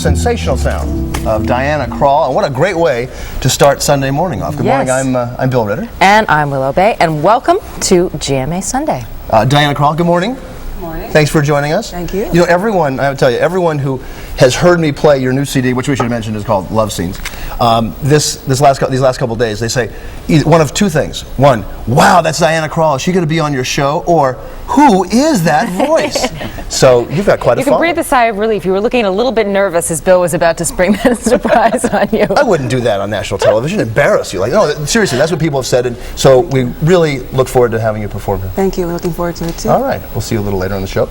sensational sound of Diana Krall, and what a great way to start Sunday morning off. Good morning, I'm Bill Ritter. And I'm Willow Bay, and welcome to GMA Sunday. Diana Krall, good morning. Good morning. Thanks for joining us. Thank you. You know, everyone, I would tell you, everyone who has heard me play your new CD, which we should have mentioned is called Love Scenes, these last couple of days, they say one of two things. One, wow, that's Diana Krall. Is she going to be on your show? Or, who is that voice? So you've got quite a following. You can breathe a sigh of relief. You were looking a little bit nervous as Bill was about to spring that surprise on you. I wouldn't do that on national television. Embarrass you. Like, no, seriously, that's what people have said. And so we really look forward to having you perform. Thank you. We're looking forward to it, too. All right. We'll see you a little later on the show.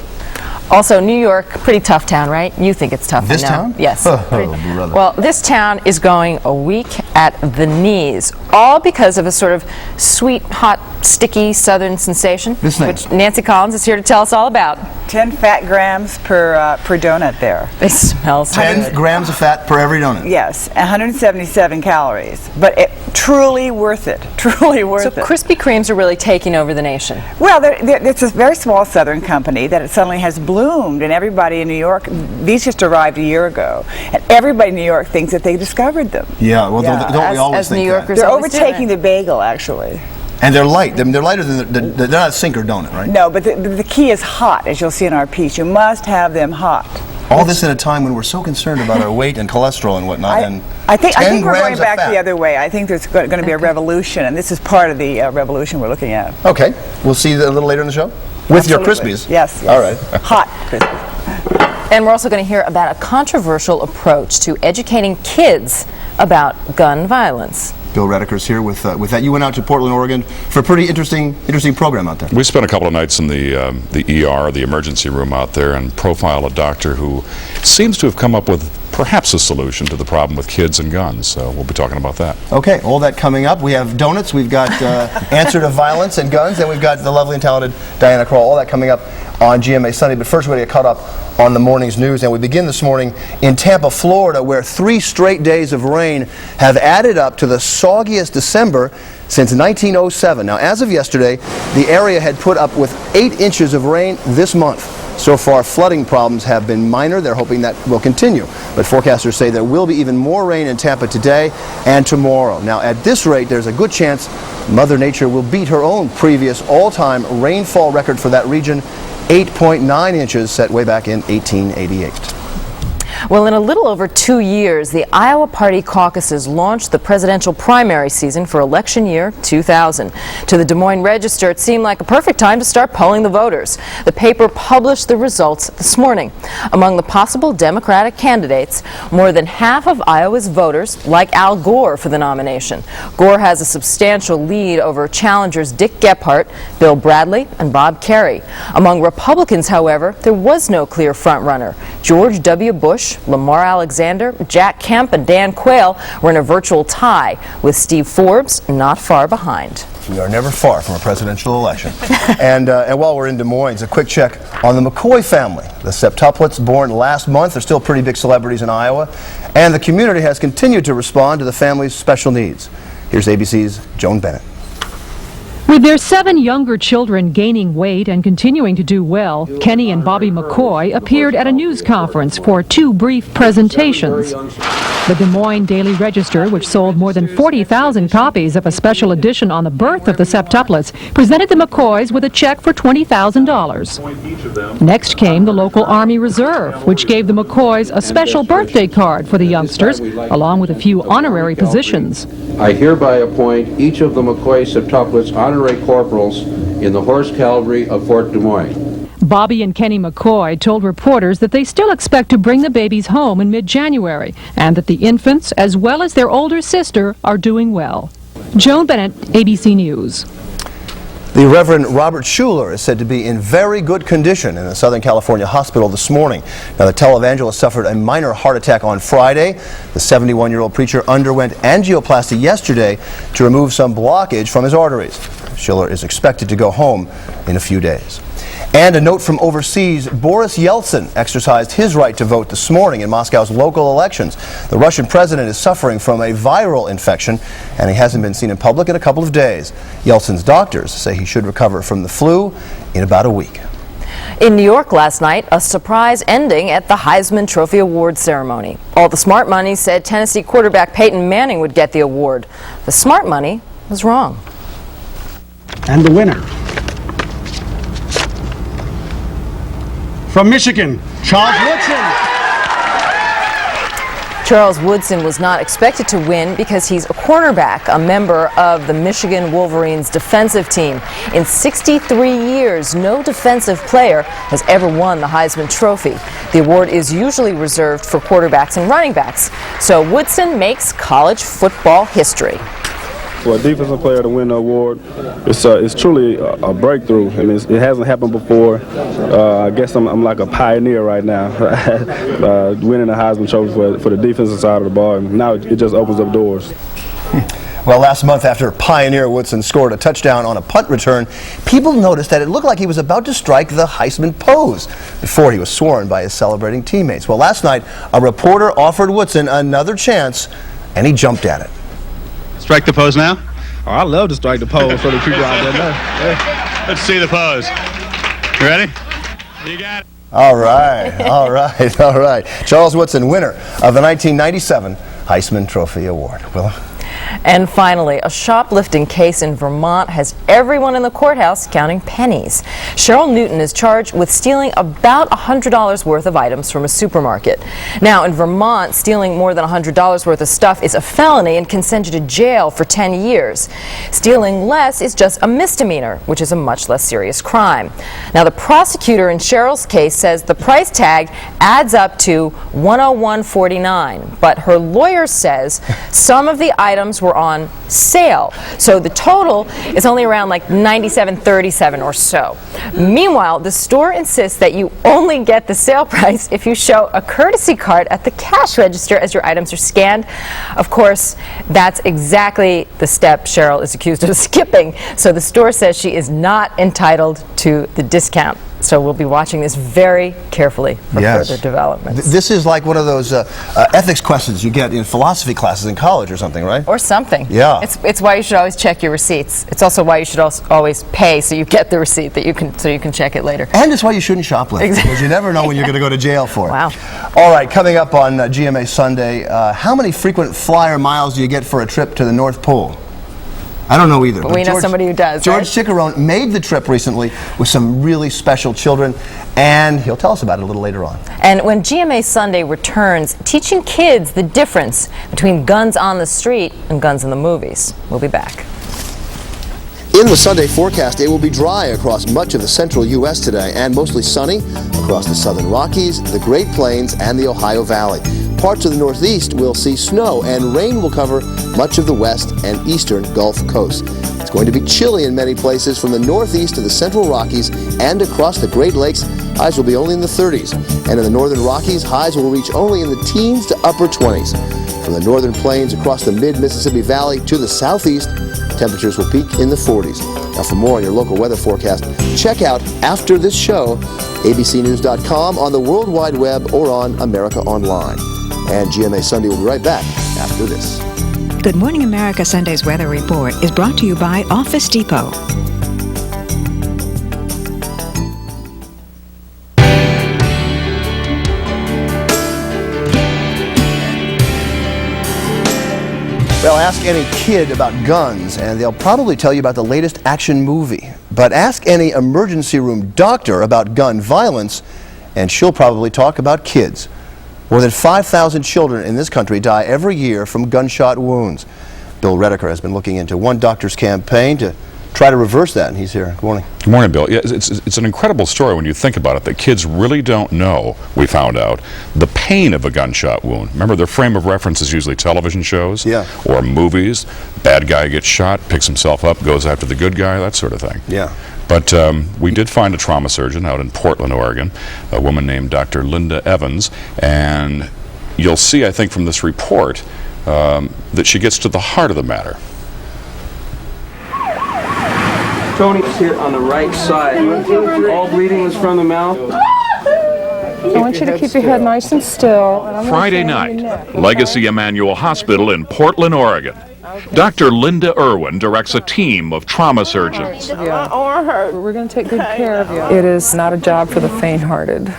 Also, New York, pretty tough town, right? You think it's tough. This town? Yes. Oh, brother. Well, this town is going a week at the knees, all because of a sort of sweet, hot, sticky Southern sensation, This thing. which Nancy Collins is here to tell us all about. 10 fat grams per donut there. It smells 10 grams of fat per every donut. Yes, 177 calories, but truly worth it. Truly worth So it. Krispy Kremes are really taking over the nation. Well, it's a very small Southern company that it suddenly has bloomed, and everybody in New York, these just arrived a year ago, and everybody in New York thinks that they discovered them. Yeah, well, Yeah. don't we always As think New Yorkers They're always do overtaking it. the bagel, actually. And they're light. They're lighter than they're not a sinker donut, right? No, but the key is hot, as you'll see in our piece. You must have them hot. All this at a time when we're so concerned about our weight and cholesterol and whatnot. I think 10 we're going grams of back fat. the other way. I think there's going to be a revolution, and this is part of the revolution we're looking at. Okay, we'll see you a little later in the show with your Absolutely. Krispies. Yes. All right. Hot Krispies. And we're also going to hear about a controversial approach to educating kids about gun violence. Bill Rediker's here with that. You went out to Portland, Oregon for a pretty interesting program out there. We spent a couple of nights in the ER, the emergency room out there, and profiled a doctor who seems to have come up with perhaps a solution to the problem with kids and guns. So we'll be talking about that. Okay, all that coming up. We have donuts, we've got answer to violence and guns, and we've got the lovely and talented Diana Krall. All that coming up on GMA Sunday. But first we're going to get caught up on the morning's news, and we begin this morning in Tampa, Florida, where 3 straight days of rain have added up to the soggiest December since 1907. Now, as of yesterday, the area had put up with 8 inches of rain this month. So far, flooding problems have been minor. They're hoping that will continue. But forecasters say there will be even more rain in Tampa today and tomorrow. Now, at this rate, there's a good chance Mother Nature will beat her own previous all-time rainfall record for that region, 8.9 inches, set way back in 1888. Well, in a little over 2 years, the Iowa Party caucuses launched the presidential primary season for election year 2000. To the Des Moines Register, it seemed like a perfect time to start polling the voters. The paper published the results this morning. Among the possible Democratic candidates, more than half of Iowa's voters like Al Gore for the nomination. Gore has a substantial lead over challengers Dick Gephardt, Bill Bradley, and Bob Kerrey. Among Republicans, however, there was no clear frontrunner. George W. Bush, Lamar Alexander, Jack Kemp, and Dan Quayle were in a virtual tie, with Steve Forbes not far behind. We are never far from a presidential election. and while we're in Des Moines, a quick check on the McCoy family. The septuplets born last month are still pretty big celebrities in Iowa, and the community has continued to respond to the family's special needs. Here's ABC's Joan Bennett. With their 7 younger children gaining weight and continuing to do well, Kenny and Bobby McCoy appeared at a news conference for 2 brief presentations. The Des Moines Daily Register, which sold more than 40,000 copies of a special edition on the birth of the septuplets, presented the McCoys with a check for $20,000. Next came the local Army Reserve, which gave the McCoys a special birthday card for the youngsters, along with a few honorary positions. I hereby appoint each of the McCoy septuplets honorary corporals in the Horse Cavalry of Fort Des Moines. Bobby and Kenny McCoy told reporters that they still expect to bring the babies home in mid-January, and that the infants, as well as their older sister, are doing well. Joan Bennett, ABC News. The Reverend Robert Schuller is said to be in very good condition in a Southern California hospital this morning. Now, the televangelist suffered a minor heart attack on Friday. The 71-year-old preacher underwent angioplasty yesterday to remove some blockage from his arteries. Schuller is expected to go home in a few days. And a note from overseas, Boris Yeltsin exercised his right to vote this morning in Moscow's local elections. The Russian president is suffering from a viral infection, and he hasn't been seen in public in a couple of days. Yeltsin's doctors say he should recover from the flu in about a week. In New York last night, a surprise ending at the Heisman Trophy Award ceremony. All the smart money said Tennessee quarterback Peyton Manning would get the award. The smart money was wrong. And the winner, from Michigan, Charles Woodson. Charles Woodson was not expected to win because he's a cornerback, a member of the Michigan Wolverines defensive team. In 63 years, no defensive player has ever won the Heisman Trophy. The award is usually reserved for quarterbacks and running backs. So Woodson makes college football history. For a defensive player to win the award, it's truly a breakthrough. I mean, it hasn't happened before. I guess I'm like a pioneer right now, winning the Heisman Trophy for the defensive side of the ball. And now it just opens up doors. Well, last month after pioneer Woodson scored a touchdown on a punt return, people noticed that it looked like he was about to strike the Heisman pose before he was sworn by his celebrating teammates. Well, last night, a reporter offered Woodson another chance, and he jumped at it. Strike the pose now? Oh, I love to strike the pose for the people out there now. Hey. Let's see the pose. You ready? You got it. All right, all right, all right. Charles Woodson, winner of the 1997 Heisman Trophy Award. Willa? And finally, a shoplifting case in Vermont has everyone in the courthouse counting pennies. Cheryl Newton is charged with stealing about $100 worth of items from a supermarket. Now, in Vermont, stealing more than $100 worth of stuff is a felony and can send you to jail for 10 years. Stealing less is just a misdemeanor, which is a much less serious crime. Now, the prosecutor in Cheryl's case says the price tag adds up to $101.49, but her lawyer says some of the items were on sale, so the total is only around like $97.37 or so. Meanwhile, the store insists that you only get the sale price if you show a courtesy card at the cash register as your items are scanned. Of course, that's exactly the step Cheryl is accused of skipping, so the store says she is not entitled to the discount. So we'll be watching this very carefully for further developments. This is like one of those ethics questions you get in philosophy classes in college or something, right? Or something. Yeah. It's why you should always check your receipts. It's also why you should always pay so you get the receipt that you can check it later. And it's why you shouldn't shoplift, because you never know when you're going to go to jail for it. Wow. All right, coming up on GMA Sunday, how many frequent flyer miles do you get for a trip to the North Pole? I don't know either. But we know somebody who does. George right? Cicerone made the trip recently with some really special children, and he'll tell us about it a little later on. And when GMA Sunday returns, teaching kids the difference between guns on the street and guns in the movies. We'll be back. In the Sunday forecast, it will be dry across much of the central U.S. today and mostly sunny across the southern Rockies, the Great Plains, and the Ohio Valley. Parts of the Northeast will see snow, and rain will cover much of the west and eastern Gulf Coast. It's going to be chilly in many places from the Northeast to the central Rockies and across the Great Lakes. Highs will be only in the 30s. And in the northern Rockies, highs will reach only in the teens to upper 20s. From the northern plains across the mid-Mississippi Valley to the southeast, temperatures will peak in the 40s. Now, for more on your local weather forecast, check out after this show, abcnews.com, on the World Wide Web, or on America Online. And GMA Sunday will be right back after this. Good Morning America Sunday's weather report is brought to you by Office Depot. Well, ask any kid about guns, and they'll probably tell you about the latest action movie. But ask any emergency room doctor about gun violence, and she'll probably talk about kids. More than 5,000 children in this country die every year from gunshot wounds. Bill Redeker has been looking into one doctor's campaign to try to reverse that, and he's here. Good morning. Good morning, Bill. Yeah, it's an incredible story when you think about it, that kids really don't know, we found out, the pain of a gunshot wound. Remember, their frame of reference is usually television shows or movies. Bad guy gets shot, picks himself up, goes after the good guy, that sort of thing. Yeah. But we did find a trauma surgeon out in Portland, Oregon, a woman named Dr. Linda Evans, and you'll see, I think, from this report that she gets to the heart of the matter. Tony's here on the right side. All bleeding was from the mouth. I want you to keep your head nice and still. And I'm Friday night, Legacy Emmanuel Hospital in Portland, Oregon. Dr. Linda Irwin directs a team of trauma surgeons. We're going to take good care of you. It is not a job for the faint-hearted.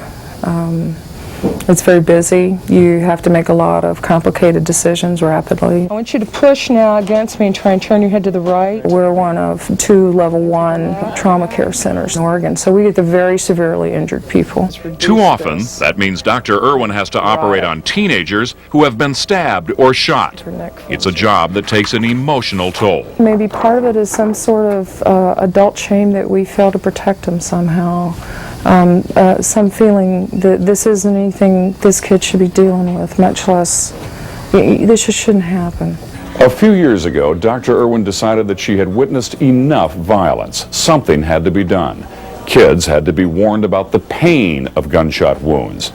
It's very busy. You have to make a lot of complicated decisions rapidly. I want you to push now against me and try and turn your head to the right. We're one of 2 level 1 trauma care centers in Oregon, so we get the very severely injured people. Too often, that means Dr. Irwin has to operate on teenagers who have been stabbed or shot. It's a job that takes an emotional toll. Maybe part of it is some sort of adult shame that we fail to protect them somehow. Some feeling that this isn't anything this kid should be dealing with, much less, this just shouldn't happen. A few years ago, Dr. Irwin decided that she had witnessed enough violence. Something had to be done. Kids had to be warned about the pain of gunshot wounds.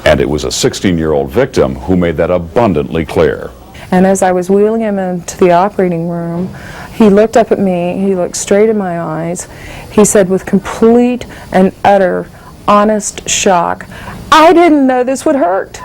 And it was a 16-year-old victim who made that abundantly clear. And as I was wheeling him into the operating room, he looked up at me, he looked straight in my eyes, he said with complete and utter honest shock, "I didn't know this would hurt."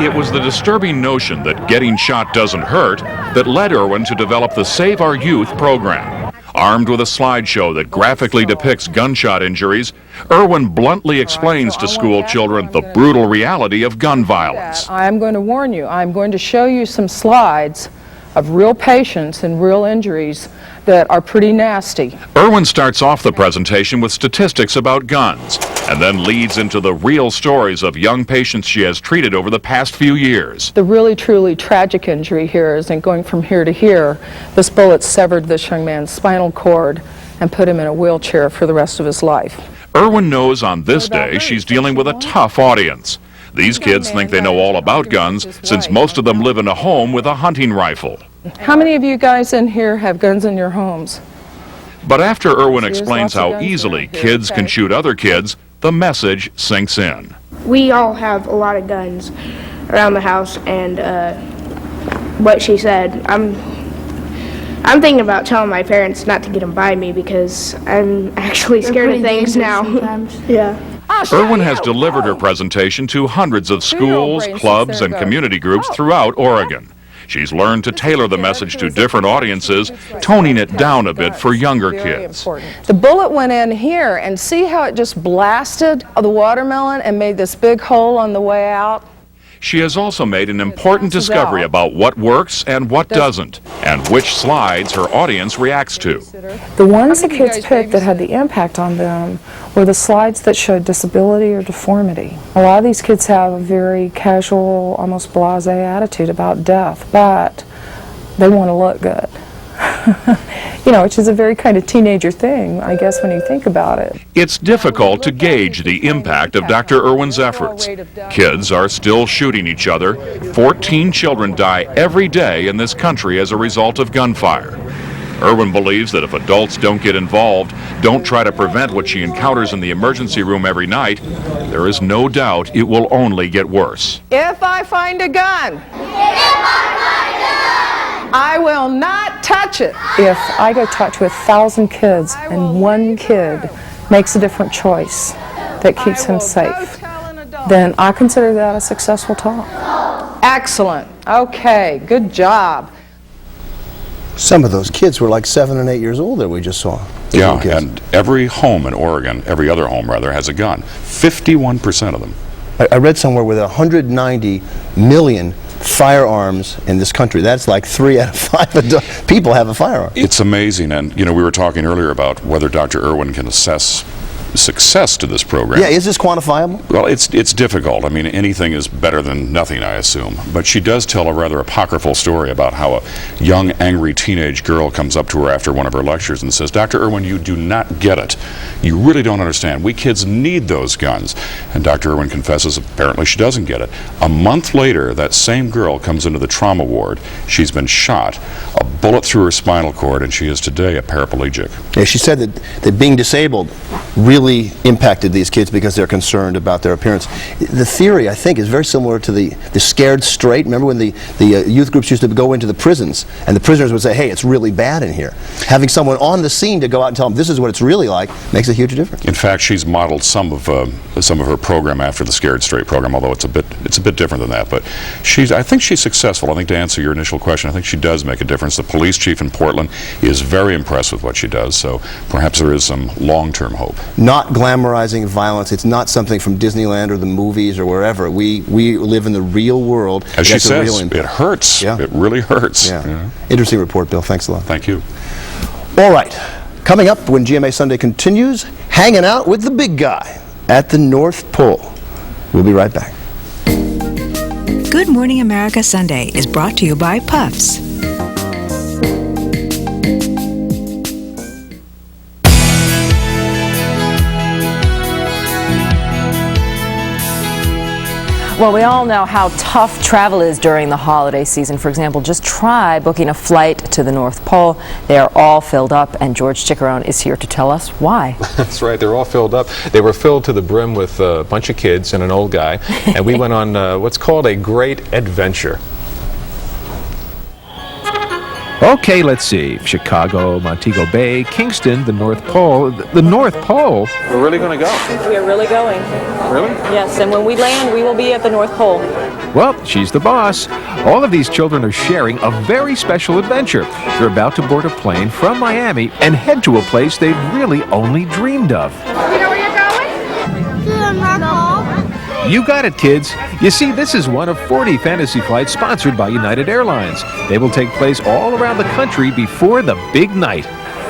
It was the disturbing notion that getting shot doesn't hurt that led Irwin to develop the Save Our Youth program. Armed with a slideshow that graphically depicts gunshot injuries, Irwin bluntly explains to school children the brutal reality of gun violence. I'm going to warn you, I'm going to show you some slides of real patients and real injuries that are pretty nasty. Irwin starts off the presentation with statistics about guns, and then leads into the real stories of young patients she has treated over the past few years. The really, truly tragic injury here isn't going from here to here. This bullet severed this young man's spinal cord and put him in a wheelchair for the rest of his life. Irwin knows on this day she's dealing with a tough audience. These kids think they know all about guns since most of them live in a home with a hunting rifle. How many of you guys in here have guns in your homes? But after Irwin explains how easily kids can shoot other kids, the message sinks in. We all have a lot of guns around the house, and what she said, I'm thinking about telling my parents not to get them by me because I'm actually scared of things now. Yeah. Irwin has delivered her presentation to hundreds of schools, clubs, and community groups throughout Oregon. She's learned to tailor the message to different audiences, toning it down a bit for younger kids. The bullet went in here, and see how it just blasted the watermelon and made this big hole on the way out? She has also made an important discovery about what works and what doesn't, and which slides her audience reacts to. The ones the kids picked that had the impact on them were the slides that showed disability or deformity. A lot of these kids have a very casual, almost blasé attitude about death, but they want to look good. You know, which is a very kind of teenager thing, I guess, when you think about it. It's difficult to gauge the impact of Dr. Irwin's efforts. Kids are still shooting each other. 14 children die every day in this country as a result of gunfire. Irwin believes that if adults don't get involved, don't try to prevent what she encounters in the emergency room every night, there is no doubt it will only get worse. If I find a gun, I will not touch it. If I go talk to 1,000 kids and one kid makes a different choice that keeps him safe, then I consider that a successful talk. Excellent. Okay, good job. Some of those kids were like 7 and 8 years old that we just saw. Yeah, and every home in Oregon, every other home rather, has a gun. 51% of them. I read somewhere with 190 million firearms in this country. That's like 3 out of 5 people have a firearm. It's amazing, and you know, we were talking earlier about whether Dr. Irwin can assess success to this program. Yeah, is this quantifiable? Well, it's difficult. I mean, anything is better than nothing, I assume. But she does tell a rather apocryphal story about how a young, angry teenage girl comes up to her after one of her lectures and says, "Dr. Irwin, you do not get it. You really don't understand. We kids need those guns." And Dr. Irwin confesses apparently she doesn't get it. A month later, that same girl comes into the trauma ward. She's been shot, a bullet through her spinal cord, and she is today a paraplegic. Yeah, she said that being disabled really really impacted these kids because they're concerned about their appearance. The theory, I think, is very similar to the scared straight. Remember when the youth groups used to go into the prisons, and the prisoners would say, hey, it's really bad in here. Having someone on the scene to go out and tell them this is what it's really like makes a huge difference. In fact, she's modeled some of her program after the Scared Straight program, although it's a bit different than that. But I think she's successful. I think, to answer your initial question, I think she does make a difference. The police chief in Portland is very impressed with what she does, so perhaps there is some long-term hope. Not glamorizing violence. It's not something from Disneyland or the movies or wherever. We live in the real world. As she says, it hurts. Yeah. It really hurts. Yeah. Yeah. Interesting report, Bill. Thanks a lot. Thank you. All right. Coming up when GMA Sunday continues, hanging out with the big guy at the North Pole. We'll be right back. Good Morning America Sunday is brought to you by Puffs. Well, we all know how tough travel is during the holiday season. For example, just try booking a flight to the North Pole. They are all filled up, and George Chickarone is here to tell us why. That's right, they're all filled up. They were filled to the brim with a bunch of kids and an old guy, and we went on what's called a great adventure. Okay, let's see. Chicago, Montego Bay, Kingston, the North Pole. The North Pole? We're really going to go. We are really going. Really? Yes, and when we land, we will be at the North Pole. Well, she's the boss. All of these children are sharing a very special adventure. They're about to board a plane from Miami and head to a place they've really only dreamed of. You know where you're going? To the North Pole. You got it, kids. You see, this is one of 40 fantasy flights sponsored by United Airlines. They will take place all around the country before the big night.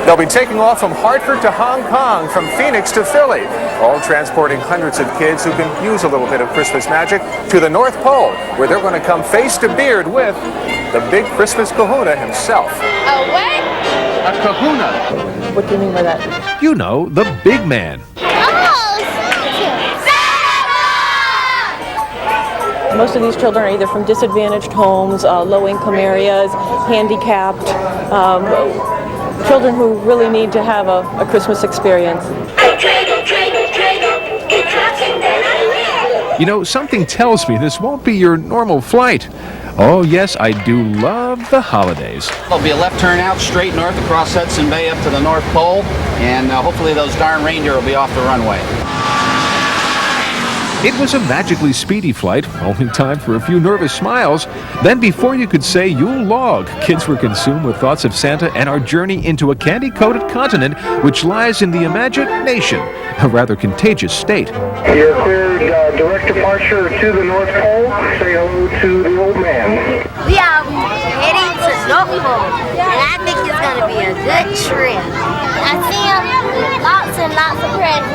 They'll be taking off from Hartford to Hong Kong, from Phoenix to Philly, all transporting hundreds of kids who can use a little bit of Christmas magic to the North Pole, where they're going to come face to beard with the big Christmas kahuna himself. A what? A kahuna. What do you mean by that? You know, the big man. Most of these children are either from disadvantaged homes, low-income areas, handicapped, children who really need to have a Christmas experience. You know, something tells me this won't be your normal flight. Oh, yes, I do love the holidays. There'll be a left turn out straight north across Hudson Bay up to the North Pole, and hopefully those darn reindeer will be off the runway. It was a magically speedy flight, only time for a few nervous smiles. Then before you could say Yule log, kids were consumed with thoughts of Santa and our journey into a candy-coated continent which lies in the imagination, a rather contagious state. You're cleared direct departure to the North Pole. Say hello to the old man. We are heading to North Pole, and I think it's going to be a good trip. I see lots and lots of presents,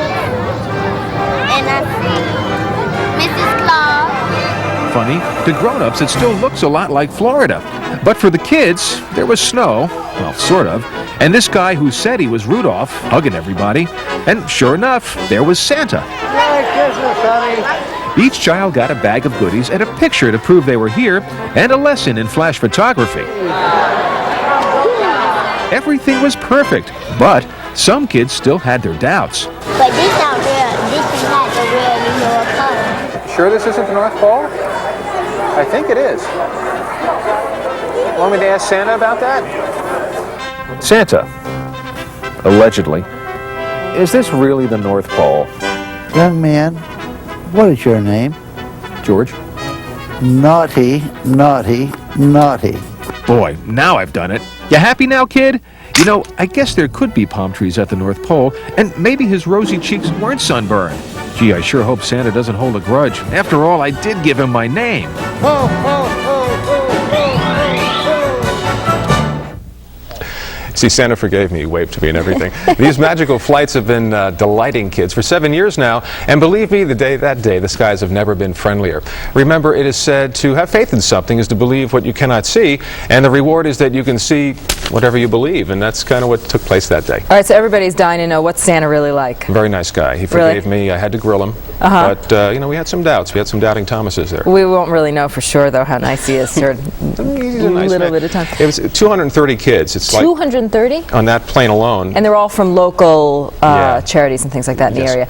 and I see Mrs. Claus. Funny, to grown-ups it still looks a lot like Florida. But for the kids, there was snow, well, sort of, and this guy who said he was Rudolph, hugging everybody, and sure enough, there was Santa. Merry Christmas, honey. Each child got a bag of goodies and a picture to prove they were here, and a lesson in flash photography. Everything was perfect, but some kids still had their doubts. But this not real. This is not the real New York color. Sure this isn't the North Pole? I think it is. Want me to ask Santa about that? Santa, allegedly, is this really the North Pole? Young man, what is your name? George. Naughty, naughty, naughty. Boy, now I've done it. You happy now, kid? You know, I guess there could be palm trees at the North Pole, and maybe his rosy cheeks weren't sunburned. Gee, I sure hope Santa doesn't hold a grudge. After all, I did give him my name. See, Santa forgave me. He waved to me and everything. These magical flights have been delighting kids for 7 years now, and believe me, that day, the skies have never been friendlier. Remember, it is said to have faith in something is to believe what you cannot see, and the reward is that you can see whatever you believe, and that's kind of what took place that day. All right, so everybody's dying to know, what's Santa really like? Very nice guy. He forgave me. I had to grill him. But, you know, we had some doubts. We had some doubting Thomases there. We won't really know for sure, though, how nice he is for He's a nice little man. bit of time. It was 230 kids. It's like 230 130? On that plane alone. And they're all from local Yeah. charities and things like that in Yes. the area.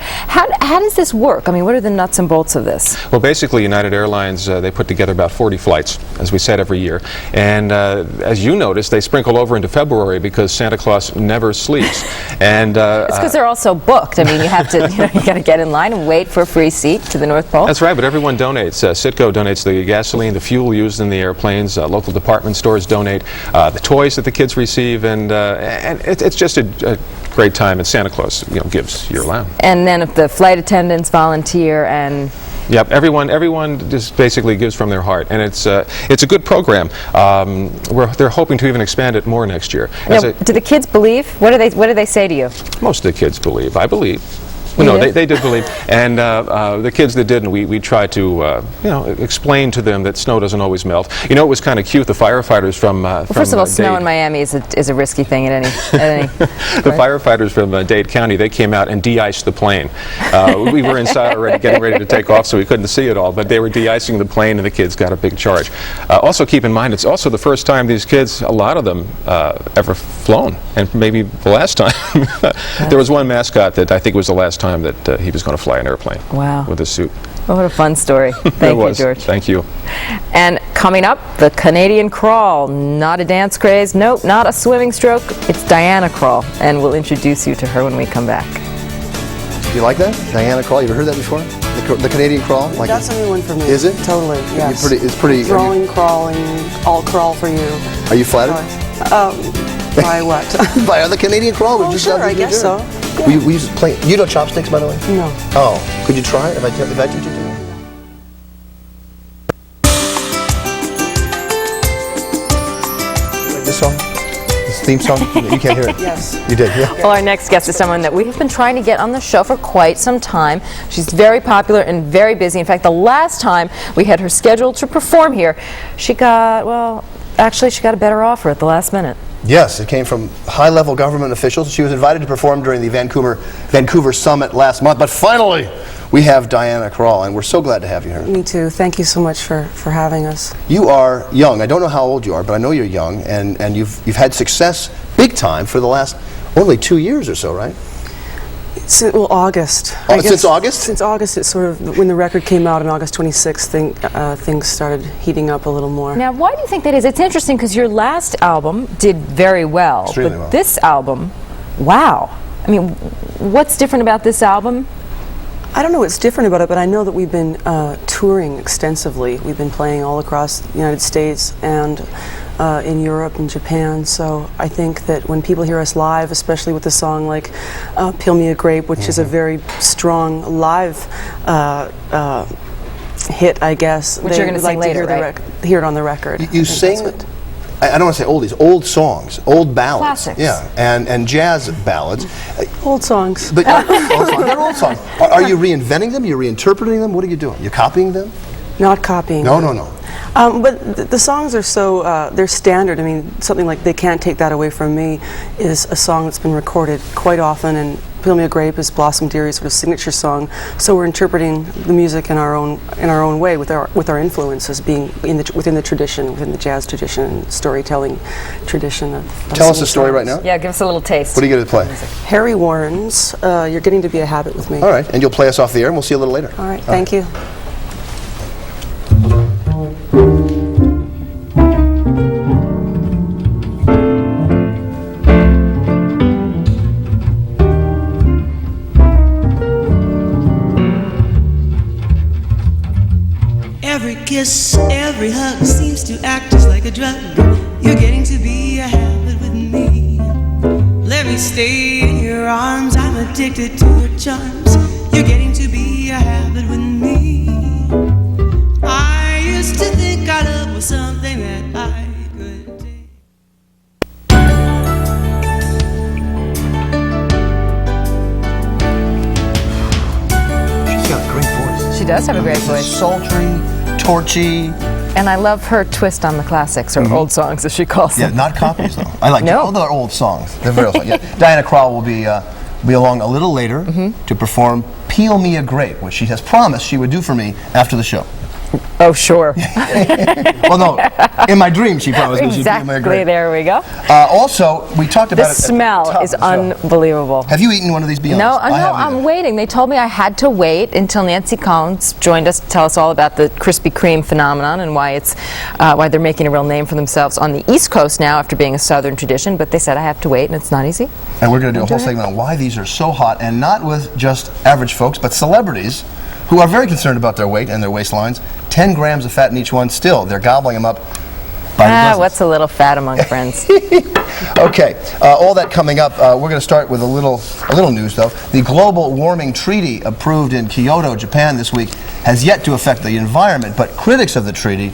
How does this work? I mean, what are the nuts and bolts of this? Well, basically, United Airlines, they put together about 40 flights, as we said, every year. And as you noticed, they sprinkle over into February because Santa Claus never sleeps. And It's because they're all so booked. I mean, you have to, you got to get in line and wait for a free seat to the North Pole. That's right, but everyone donates. Citgo donates the gasoline, the fuel used in the airplanes. Local department stores donate the toys that the kids receive, and it's just a great time. And Santa Claus, gives year-round. And then if the flight attendants volunteer and... Yep, everyone just basically gives from their heart, and it's a good program. They're hoping to even expand it more next year. Now, do the kids believe? What do they say to you? Most of the kids believe. I believe. Well, no, they did believe, and the kids that didn't, we tried to explain to them that snow doesn't always melt. It was kind of cute. The firefighters from first of all, snow in Miami is a risky thing at any. The firefighters from Dade County, they came out and de-iced the plane. We were inside already, getting ready to take off, so we couldn't see it all. But they were de-icing the plane, and the kids got a big charge. Also, keep in mind, it's also the first time these kids, a lot of them, ever flown, and maybe the last time. There was one mascot that I think was the last time that he was going to fly an airplane. Wow. With his suit. Oh, what a fun story. Thank you, George. Thank you. And coming up, the Canadian Krall. Not a dance craze, nope, not a swimming stroke. It's Diana Krall, and we'll introduce you to her when we come back. You like that? Diana Krall, you ever heard that before? The Canadian Krall? Like That's a new one for me. Is it? Totally, yes. It's pretty... Throwing, crawling, all crawl for you. Are you flattered? By what? By the Canadian Krall? Oh, sure, I guess so. Yeah. We used to play... You know chopsticks, by the way? No. Oh, could you try it if I teach you to? Like this song? This theme song? You can't hear it? Yes. You did, yeah. Well, our next guest is someone that we have been trying to get on the show for quite some time. She's very popular and very busy. In fact, the last time we had her scheduled to perform here, she got a better offer at the last minute. Yes, it came from high-level government officials. She was invited to perform during the Vancouver Summit last month, but finally we have Diana Krall, and we're so glad to have you here. Me too. Thank you so much for having us. You are young. I don't know how old you are, but I know you're young, and you've had success big time for the last only 2 years or so, right? Well, August. Since August? Since August, it's sort of when the record came out on August 26th, things started heating up a little more. Now, why do you think that is? It's interesting because your last album did very well, Extremely but well. this album, wow. I mean, what's different about this album? I don't know what's different about it, but I know that we've been touring extensively. We've been playing all across the United States and in Europe and Japan, so I think that when people hear us live, especially with a song like Peel Me a Grape, which is a very strong live hit, I guess. Which you're going to sing later, right? Hear it on the record. You sing, I don't want to say oldies, old songs, old ballads. Classics. Yeah, and jazz ballads. Old songs. But old songs. They're old songs. Are you reinventing them? You're reinterpreting them? What are you doing? You're copying them? Not copying. No. But the songs are so, they're standard. I mean, something like They Can't Take That Away From Me is a song that's been recorded quite often, and Peel Me a Grape is Blossom Deary's sort of signature song. So we're interpreting the music in our own way, with our influences being within the tradition, within the jazz tradition and storytelling tradition of Tell us a story right now. Yeah, give us a little taste. What are you going to play? Harry Warren's You're Getting to Be a Habit with Me. All right, and you'll play us off the air, and we'll see you a little later. All right, thank you. Every kiss, every hug seems to act just like a drug. You're getting to be a habit with me. Let me stay in your arms, I'm addicted to your charms. You're getting to be a habit with me. I used to think our love was something that I could take. She's got a great voice. She does have a great voice. Sultry, torchy. And I love her twist on the classics, or old songs, as she calls them. Yeah, not copies, though. I like all the old songs. They're very old songs. Yeah. Diana Krall will be along a little later to perform Peel Me a Grape, which she has promised she would do for me after the show. Oh, sure. Well, no, in my dream she promised me she'd be in my Exactly, grave. there we go. Also, we talked about The it. smell is unbelievable. Have you eaten one of these Beyonds? No, I no, haven't I'm either. waiting. They told me I had to wait until Nancy Collins joined us to tell us all about the Krispy Kreme phenomenon and why it's why they're making a real name for themselves on the East Coast now after being a Southern tradition. But they said I have to wait, and it's not easy. And we're going to do a whole segment on why these are so hot, and not with just average folks, but celebrities who are very concerned about their weight and their waistlines. 10 grams of fat in each one. Still, they're gobbling them up by the dozens. What's a little fat among friends? Okay, all that coming up. We're going to start with a little news, though. The global warming treaty approved in Kyoto, Japan this week has yet to affect the environment, but critics of the treaty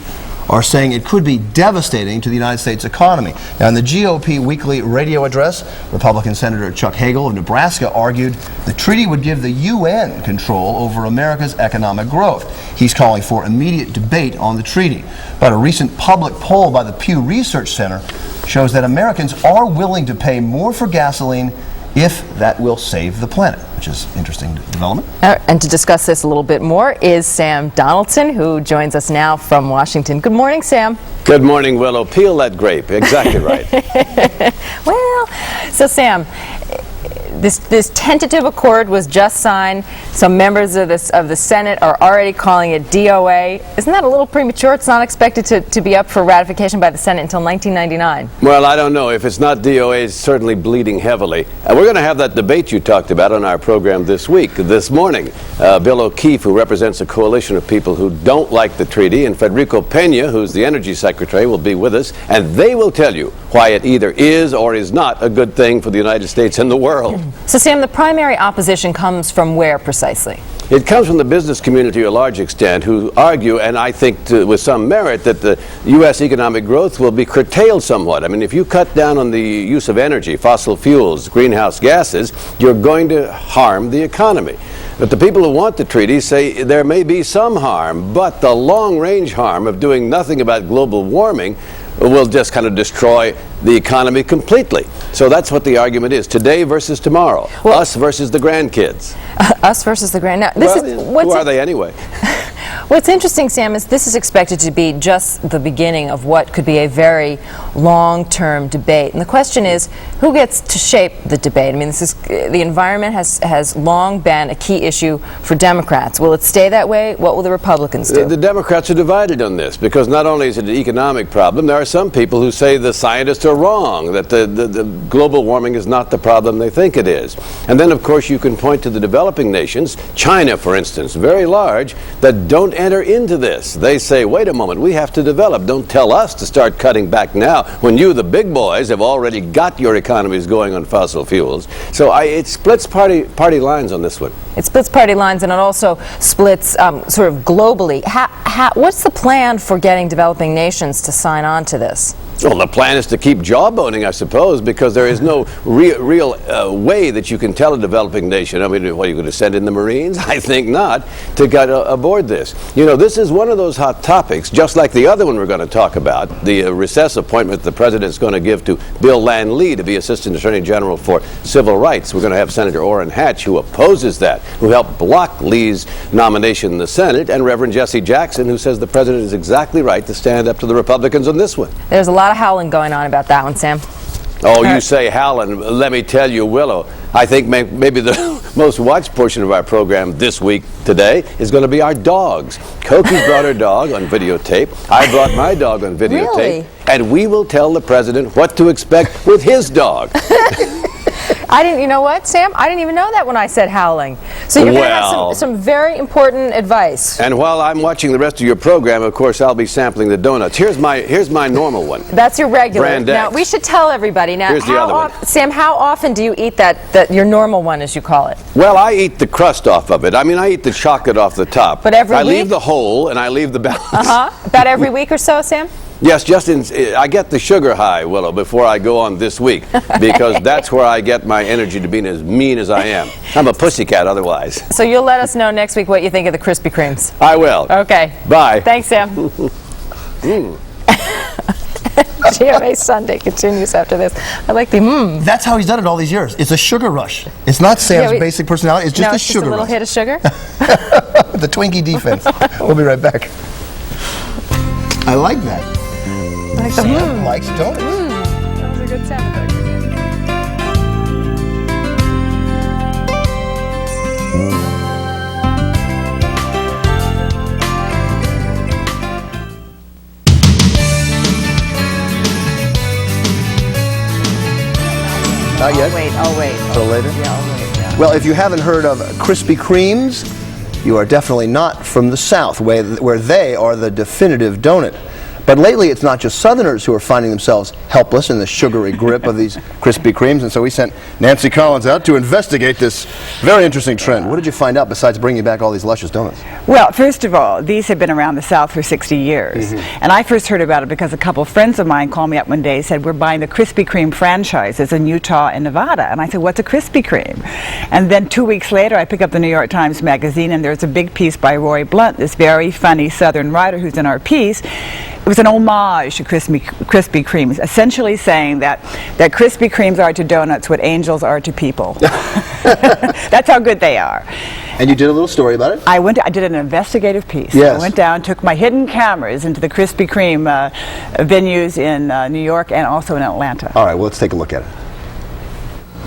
are saying it could be devastating to the United States economy. Now, in the GOP weekly radio address, Republican Senator Chuck Hagel of Nebraska argued the treaty would give the UN control over America's economic growth. He's calling for immediate debate on the treaty. But a recent public poll by the Pew Research Center shows that Americans are willing to pay more for gasoline if that will save the planet, which is interesting development. And to discuss this a little bit more is Sam Donaldson, who joins us now from Washington. Good morning, Sam. Good morning, Willow. Peel that grape. Exactly right. Well, so Sam, this tentative accord was just signed. Some members of the Senate are already calling it DOA. Isn't that a little premature? It's not expected to be up for ratification by the Senate until 1999. Well, I don't know. If it's not DOA, it's certainly bleeding heavily. We're going to have that debate you talked about on our program this morning. Bill O'Keefe, who represents a coalition of people who don't like the treaty, and Federico Pena, who's the Energy Secretary, will be with us, and they will tell you why it either is or is not a good thing for the United States and the world. So, Sam, the primary opposition comes from where precisely? It comes from the business community to a large extent, who argue, and I think with some merit, that the U.S. economic growth will be curtailed somewhat. I mean, if you cut down on the use of energy, fossil fuels, greenhouse gases, you're going to harm the economy. But the people who want the treaty say there may be some harm, but the long-range harm of doing nothing about global warming will just kind of destroy the economy completely. So that's what the argument is. Today versus tomorrow. Well, us versus the grandkids. Us versus the grand. Now, who are they anyway? What's interesting, Sam, is this is expected to be just the beginning of what could be a very long-term debate. And the question is, who gets to shape the debate? I mean, the environment has long been a key issue for Democrats. Will it stay that way? What will the Republicans do? The Democrats are divided on this, because not only is it an economic problem, there are some people who say the scientists are wrong, that the global warming is not the problem they think it is. And then, of course, you can point to the developing nations, China, for instance, very large, that don't enter into this. They say, wait a moment, we have to develop. Don't tell us to start cutting back now when you, the big boys, have already got your economies going on fossil fuels. So it splits party lines on this one. It splits party lines, and it also splits sort of globally. What's the plan for getting developing nations to sign on to this? Well, the plan is to keep jawboning, I suppose, because there is no real way that you can tell a developing nation, I mean, what, are you going to send in the Marines? I think not, to get aboard this. You know, this is one of those hot topics, just like the other one we're going to talk about, the recess appointment the President's going to give to Bill Lan Lee to be Assistant Attorney General for Civil Rights. We're going to have Senator Orrin Hatch, who opposes that, who helped block Lee's nomination in the Senate, and Reverend Jesse Jackson, who says the President is exactly right to stand up to the Republicans on this one. There's a lot of howling going on about that one, Sam. Oh, you say howling. Let me tell you, Willow, I think maybe the most watched portion of our program this week, today, is going to be our dogs. Koki's brought her dog on videotape. I brought my dog on videotape. Really? And we will tell the President what to expect with his dog. You know what, Sam? I didn't even know that when I said howling. So you're going to have some very important advice. And while I'm watching the rest of your program, of course, I'll be sampling the donuts. Here's my normal one. That's your regular. Brand Now, X. we should tell everybody. Now, Here's the other one. Sam, how often do you eat that your normal one, as you call it? Well, I eat the crust off of it. I mean, I eat the chocolate off the top. But every I week? leave the hole and I leave the balance. About every week or so, Sam? Yes, I get the sugar high, Willow, before I go on this week, because that's where I get my energy to be as mean as I am. I'm a pussycat otherwise. So you'll let us know next week what you think of the Krispy Kremes. I will. Okay. Bye. Thanks, Sam. GMA Sunday continues after this. I like the That's how he's done it all these years. It's a sugar rush. It's not Sam's basic personality. It's just a sugar just a little rush. hit of sugar. The Twinkie defense. We'll be right back. I like that. Like Sam likes donuts. That was a good sound effect. Not yet? I'll wait. Till later? Yeah, I'll wait, yeah. Well, if you haven't heard of Krispy Kremes, you are definitely not from the South, where they are the definitive donut. But lately, it's not just Southerners who are finding themselves helpless in the sugary grip of these Krispy Kremes, and so we sent Nancy Collins out to investigate this very interesting trend. What did you find out besides bringing back all these luscious donuts? Well, first of all, these have been around the South for 60 years. And I first heard about it because a couple of friends of mine called me up one day and said, we're buying the Krispy Kreme franchises in Utah and Nevada. And I said, what's a Krispy Kreme? And then 2 weeks later, I pick up the New York Times Magazine, and there's a big piece by Roy Blunt, this very funny Southern writer who's in our piece. It was an homage to Krispy Kremes, essentially saying that Krispy Kremes are to donuts what angels are to people. That's how good they are. And you did a little story about it? I did an investigative piece. Yes. I went down, took my hidden cameras into the Krispy Kreme venues in New York and also in Atlanta. All right, well, let's take a look at it.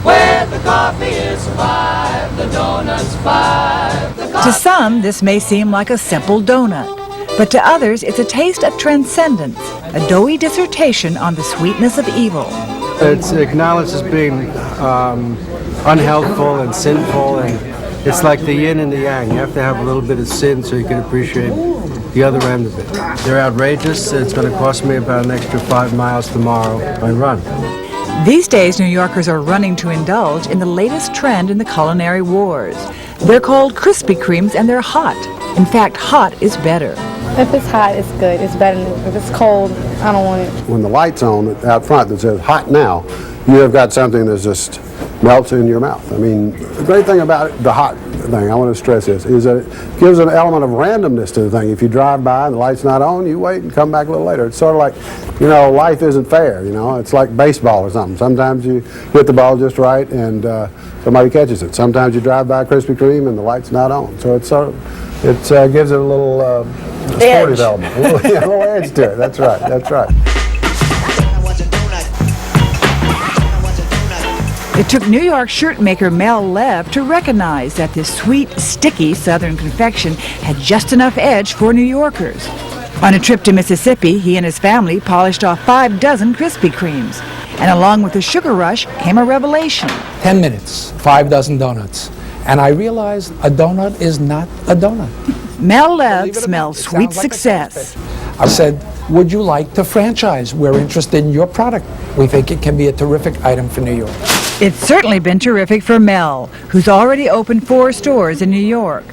Where the coffee is 5, the donuts 5. To some, this may seem like a simple donut, but to others, it's a taste of transcendence, a doughy dissertation on the sweetness of evil. It's acknowledged as being unhealthful and sinful, and it's like the yin and the yang. You have to have a little bit of sin so you can appreciate the other end of it. They're outrageous. It's going to cost me about an extra 5 miles tomorrow by run. These days, New Yorkers are running to indulge in the latest trend in the culinary wars. They're called Krispy Kremes, and they're hot. In fact, hot is better. If it's hot, it's good. It's better than if it's cold. I don't want it. When the light's on out front that says hot now, you have got something that just melts in your mouth. I mean, the great thing about it, the hot thing, I want to stress this, is that it gives an element of randomness to the thing. If you drive by and the light's not on, you wait and come back a little later. It's sort of like, you know, life isn't fair, you know. It's like baseball or something. Sometimes you hit the ball just right and somebody catches it. Sometimes you drive by a Krispy Kreme and the light's not on. So it's sort of, it gives it a little sportive element, a little edge to it. That's right, that's right. It took New York shirt maker Mel Lev to recognize that this sweet, sticky Southern confection had just enough edge for New Yorkers. On a trip to Mississippi, he and his family polished off 5 dozen Krispy Kremes. And along with the sugar rush came a revelation. 10 minutes, 5 dozen donuts. And I realized a donut is not a donut. Mel Lev smells sweet success. I said, would you like to franchise? We're interested in your product. We think it can be a terrific item for New York. It's certainly been terrific for Mel, who's already opened 4 stores in New York.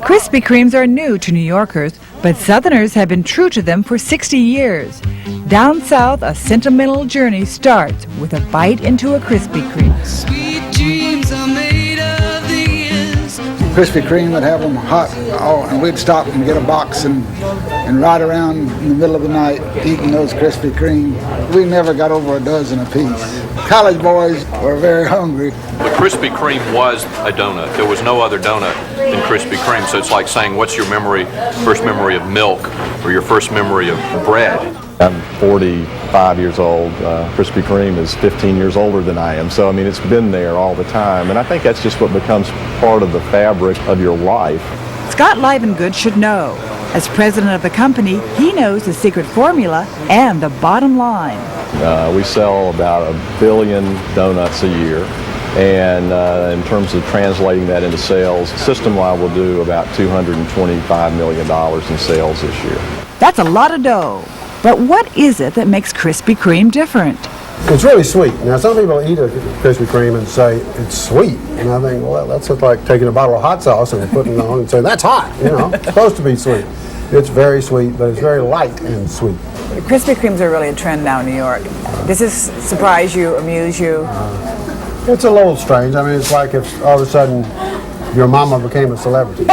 Krispy Kremes are new to New Yorkers, but Southerners have been true to them for 60 years. Down south, a sentimental journey starts with a bite into a Krispy Kreme. Sweet dreams are made of these. Krispy Kreme would have them hot, and we'd stop and get a box and ride around in the middle of the night eating those Krispy Kreme. We never got over a dozen apiece. College boys were very hungry. The Krispy Kreme was a donut. There was no other donut than Krispy Kreme. So it's like saying, what's your first memory of milk or your first memory of bread? I'm 45 years old. Krispy Kreme is 15 years older than I am. So, I mean, it's been there all the time. And I think that's just what becomes part of the fabric of your life. Scott Livengood should know. As president of the company, he knows the secret formula and the bottom line. We sell about 1 billion donuts a year. And in terms of translating that into sales, system-wide we'll do about $225 million in sales this year. That's a lot of dough. But what is it that makes Krispy Kreme different? It's really sweet. Now, some people eat a Krispy Kreme and say it's sweet, and I think, well, that's just like taking a bottle of hot sauce and putting it on and saying that's hot. You know, it's supposed to be sweet. It's very sweet, but it's very light and sweet. Krispy Kremes are really a trend now in New York. Does this surprise you, amuse you? It's a little strange. I mean, it's like if all of a sudden your mama became a celebrity.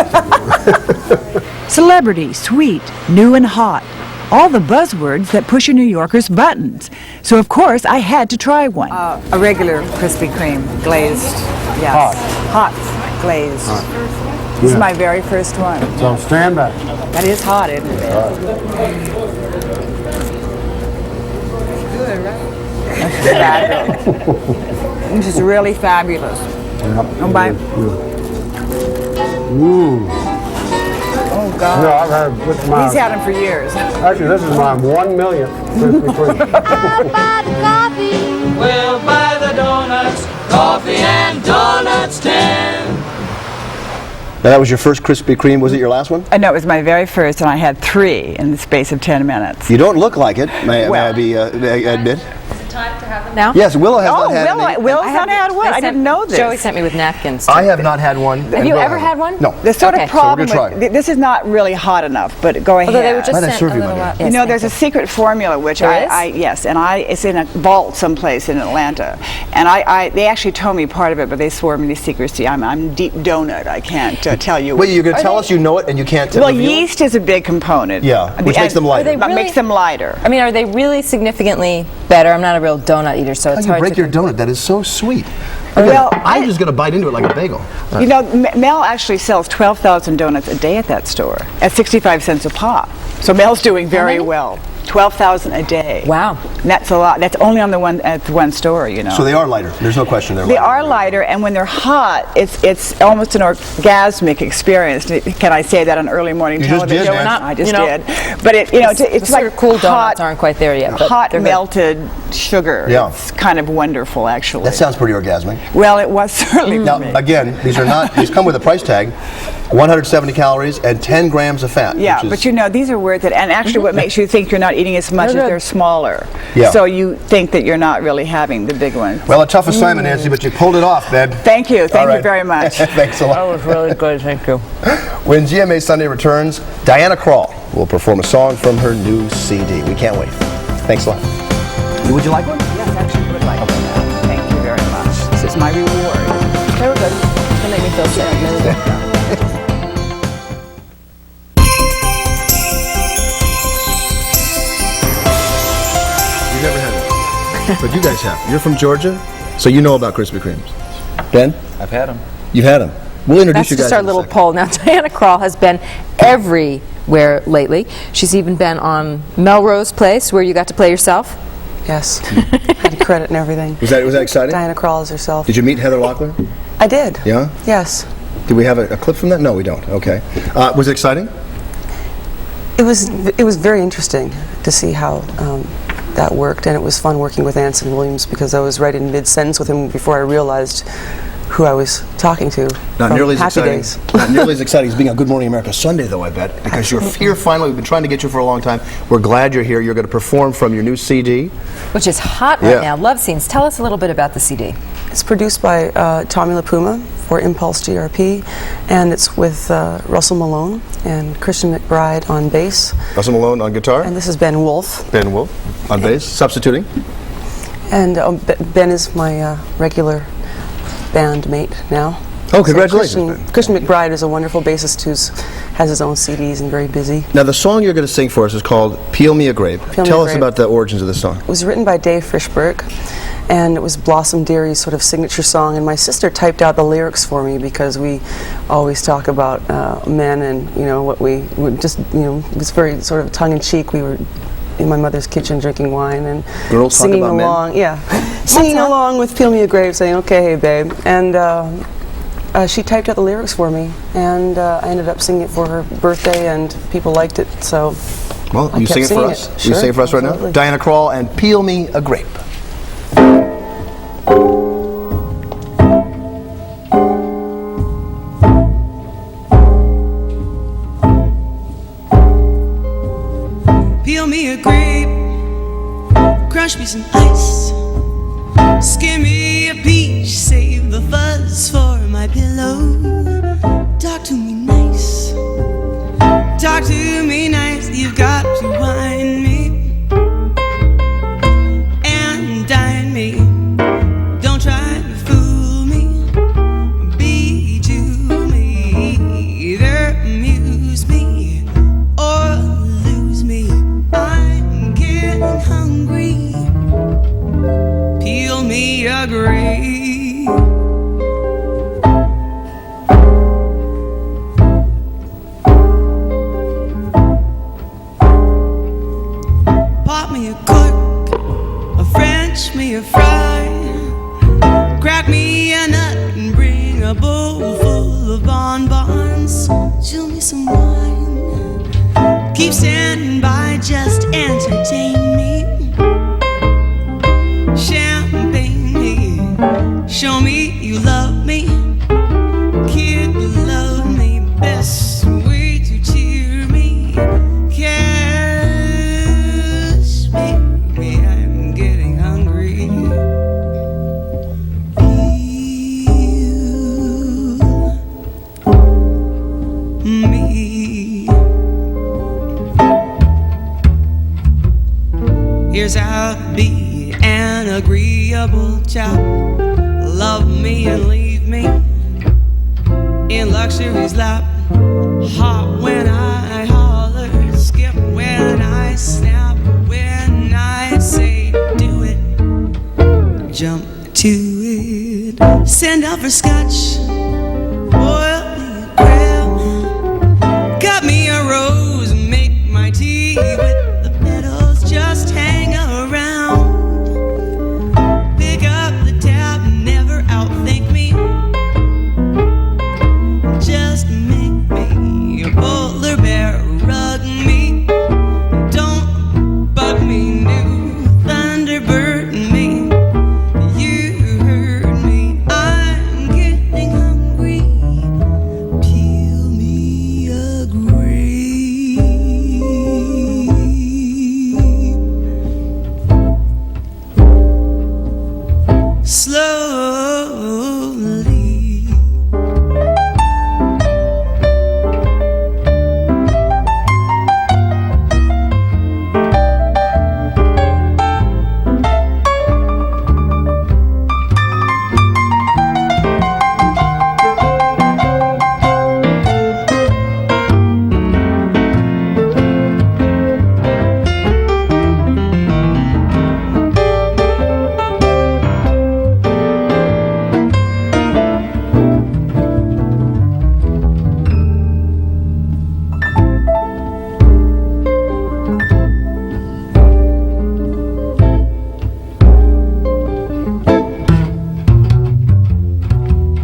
Celebrity, sweet, new and hot. All the buzzwords that push a New Yorker's buttons. So, of course, I had to try one. A regular Krispy Kreme, glazed, yes. Hot, glazed. This is my very first one. So stand back. That is hot, isn't it? bedroom. This is really fabulous. Oh, my. Oh, God. No, I've had with my. He's had them for years. Actually, this is my 1 millionth Krispy Kreme. We'll buy the donuts, coffee and donuts stand. Now, that was your first Krispy Kreme. Was it your last one? No, it was my very first, and I had 3 in the space of 10 minutes. You don't look like it, may I admit? Time to have them now? Yes, Willow has not had any. Willow's not had one? I didn't know this. Joey sent me with napkins. I have not had one. Have you ever had one? No. The sort Okay. of problem So we're gonna with this is not really hot enough, but go ahead. Although they were just Might I sent serve a you, my little dear? while. You know, there's a secret formula which There is? it's in a vault someplace in Atlanta, and they actually told me part of it, but they swore me to secrecy. I'm deep donut. I can't tell you. Wait, you're going to tell us you know it and you can't Well, reveal it? yeast is a big component. Yeah, which makes them lighter. That makes them lighter. I mean, are they really significantly better? I'm not a real donut eater, so How it's you hard break to... your donut? That is so sweet. Well, I'm just going to bite into it like a bagel. You know, Mel actually sells 12,000 donuts a day at that store at 65 cents a pop. So Mel's doing very well. 12,000 a day. Wow. And that's a lot. That's only on the one store, you know. So they are lighter. There's no question they're They lighter. are lighter, and when they're hot, it's almost an orgasmic experience. Can I say that on early morning You just television? did, man. I just did. But it's the like sort of cool donuts hot, aren't quite there yet. But hot they're good. melted sugar. Yeah. It's kind of wonderful, actually. That sounds pretty orgasmic. Well, it was certainly Now, for me. again, these come with a price tag, 170 calories and 10 grams of fat. Yeah, which is, but you know, these are worth it. And actually what makes you think you're not eating as much They're is good. they're smaller. Yeah. So you think that you're not really having the big ones. well, a tough assignment, Nancy, but you pulled it off, babe. Thank you. All Thank you right. very much. Thanks a lot. That was really good, thank you. When GMA Sunday returns, Diana Krall will perform a song from her new CD. We can't wait. Thanks a lot. Would you like one? Yes, actually would like that. Thank you very much. This is my reward. They were good. They make me feel sick. They were good. You've never had one. But you guys have. You're from Georgia, so you know about Krispy Kremes. Ben? I've had them. You've had them. We'll introduce That's you guys just our in a little second. poll. Now, Diana Krall has been everywhere lately. She's even been on Melrose Place, where you got to play yourself. Yes. Had the credit and everything. Was that exciting? Diana Krall is herself. Did you meet Heather Locklear? I did. Yeah? Yes. Do we have a clip from that? No, we don't. Okay. Was it exciting? It was very interesting to see how that worked, and it was fun working with Anson Williams because I was right in mid-sentence with him before I realized who I was talking to. Not from nearly as Happy exciting. Days. Not nearly as exciting as being on Good Morning America Sunday, though, I bet, because you're here finally. We've been trying to get you for a long time. We're glad you're here. You're going to perform from your new CD. Which is hot right Yeah. now. Love Scenes. Tell us a little bit about the CD. It's produced by Tommy LaPuma for Impulse GRP, and it's with Russell Malone and Christian McBride on bass. Russell Malone on guitar. And this is Ben Wolf. Ben Wolf on bass, substituting. And Ben is my regular bandmate now. Oh, congratulations, So Christian McBride is a wonderful bassist who has his own CDs and very busy. Now, the song you're going to sing for us is called Peel Me a Grape. Peel Me Tell a us Grape. about the origins of this song. It was written by Dave Fishberg, and it was Blossom Deary's sort of signature song. And my sister typed out the lyrics for me because we always talk about men and what we would just it was very sort of tongue in cheek. We were in my mother's kitchen drinking wine and Girls talk singing about men? along. Yeah, singing along with "Peel Me a Grape," saying "Okay, hey babe," and. She typed out the lyrics for me, and I ended up singing it for her birthday, and people liked it, so Well, I you kept sing it for singing us. it. You Sure, sing it for us right now? absolutely. Diana Krall and Peel Me a Grape. Peel me a grape, crush me some ice, skin me a peach, save the fuzz for my pillow. Talk to me nice, talk to me nice, you've got to wine me and dine me. Don't try to fool me, be to me, either amuse me or lose me. I'm getting hungry. Peel me a grape. Pop me a cork, a French me a fry. chill me some wine. Keep standing by, just entertain me. Champagne, show me you love me. Kid, love me, best way to cheer me. Cash, baby, I'm getting hungry. Me. Here's how to be an agreeable chap. Love me and leave me in luxury's lap. Hot when I holler, skip when I snap, when I say do it, jump to it. Send out for scotch, boil me a crab, cut me a rose, make my tea with the petals, just hang around. Pick up the tab, never outthink me. Just make me a polar bear, rug me. Don't bug me, new Thunderbird me. You heard me, I'm getting hungry. Peel me a grape. Slowly.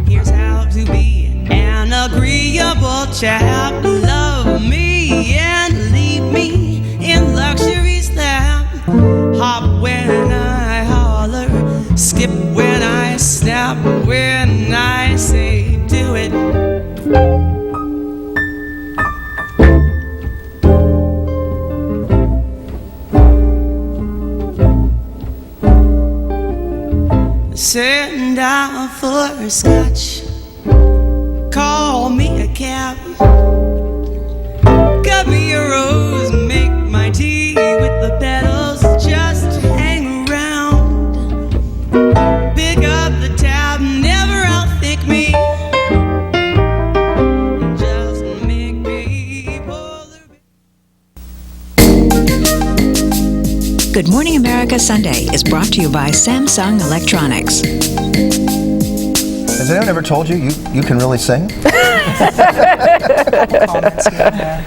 Here's how to be an agreeable chap. Love me and leave me in luxury's lap. Hop when I holler, skip when I snap, when I say do it. Send out for scotch, call me a cab, cut me a rose, make my tea with the petals, just hang around. Pick up the tab, never outthink me. Just make me polar. Good Morning America Sunday is brought to you by Samsung Electronics. Has anyone ever told you you can really sing?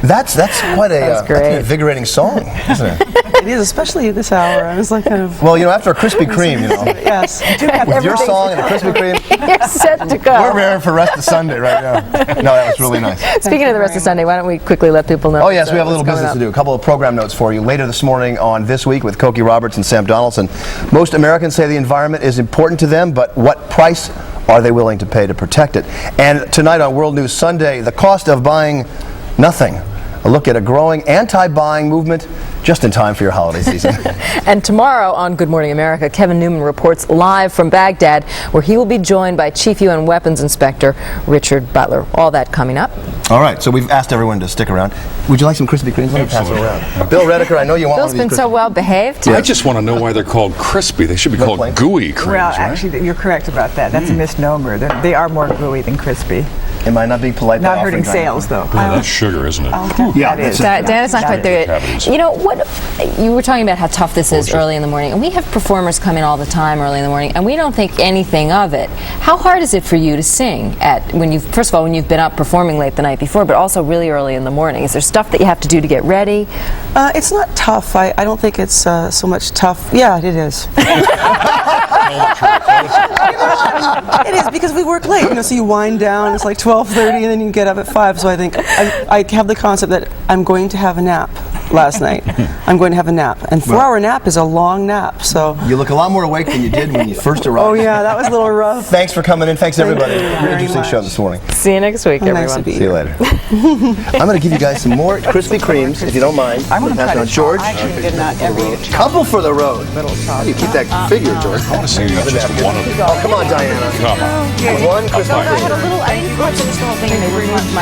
That's quite That's an invigorating song, isn't it? It is, especially at this hour. I was like kind of. Well, after a Krispy Kreme, Yes. with your song and a Krispy Kreme, You're set to go. we're raring for rest of Sunday right now. No, that was really nice. Speaking of the rest of Sunday, why don't we quickly let people know? Oh, yes, we have a little business to do. A couple of program notes for you. Later this morning on This Week with Cokie Roberts and Sam Donaldson. Most Americans say the environment is important to them, but what price are they willing to pay to protect it? And tonight on World News Sunday, the cost of buying nothing. A look at a growing anti-buying movement just in time for your holiday season. And tomorrow on Good Morning America, Kevin Newman reports live from Baghdad, where he will be joined by Chief UN Weapons Inspector Richard Butler. All that coming up. All right, so we've asked everyone to stick around. Would you like some Krispy Kremes? Let me pass it around. Bill Redeker, I know you want Bill's one of these. been so well behaved. I just want to know why they're called crispy. They should be called gooey creams, Well, right? actually, you're correct about that. That's a misnomer. They are more gooey than crispy. Am I not being polite? Not hurting sales, though. Boy, that's sugar, isn't it? I'll tell Yeah, Diana's not quite there yet. You know what? You were talking about how tough this is early in the morning, and we have performers come in all the time early in the morning, and we don't think anything of it. How hard is it for you to sing first of all, when you've been up performing late the night before, but also really early in the morning? Is there stuff that you have to do to get ready? It's not tough. I don't think it's so much tough. Yeah, it is. It is, because we work late, so you wind down, it's like 12:30, and then you get up at 5, so I think I have the concept that I'm going to have a nap last night. I'm going to have a nap, and 4-hour nap is a long nap, so. You look a lot more awake than you did when you first arrived. Oh yeah, that was a little rough. Thanks for coming in. Thanks everybody. Thank you Very interesting show this morning. See you next week, everyone. Nice to be See you later. I'm going to give you guys some more Krispy Kremes, if you don't mind. I want to try to George. I actually did not ever eat a Couple for the road. You keep that figure, George. I want to see just one of them. Oh, come on, Diana. Come on. One Krispy Kreme.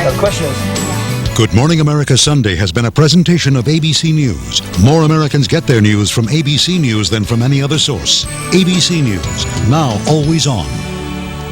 The question is, Good Morning America Sunday has been a presentation of ABC News. More Americans get their news from ABC News than from any other source. ABC News, now always on.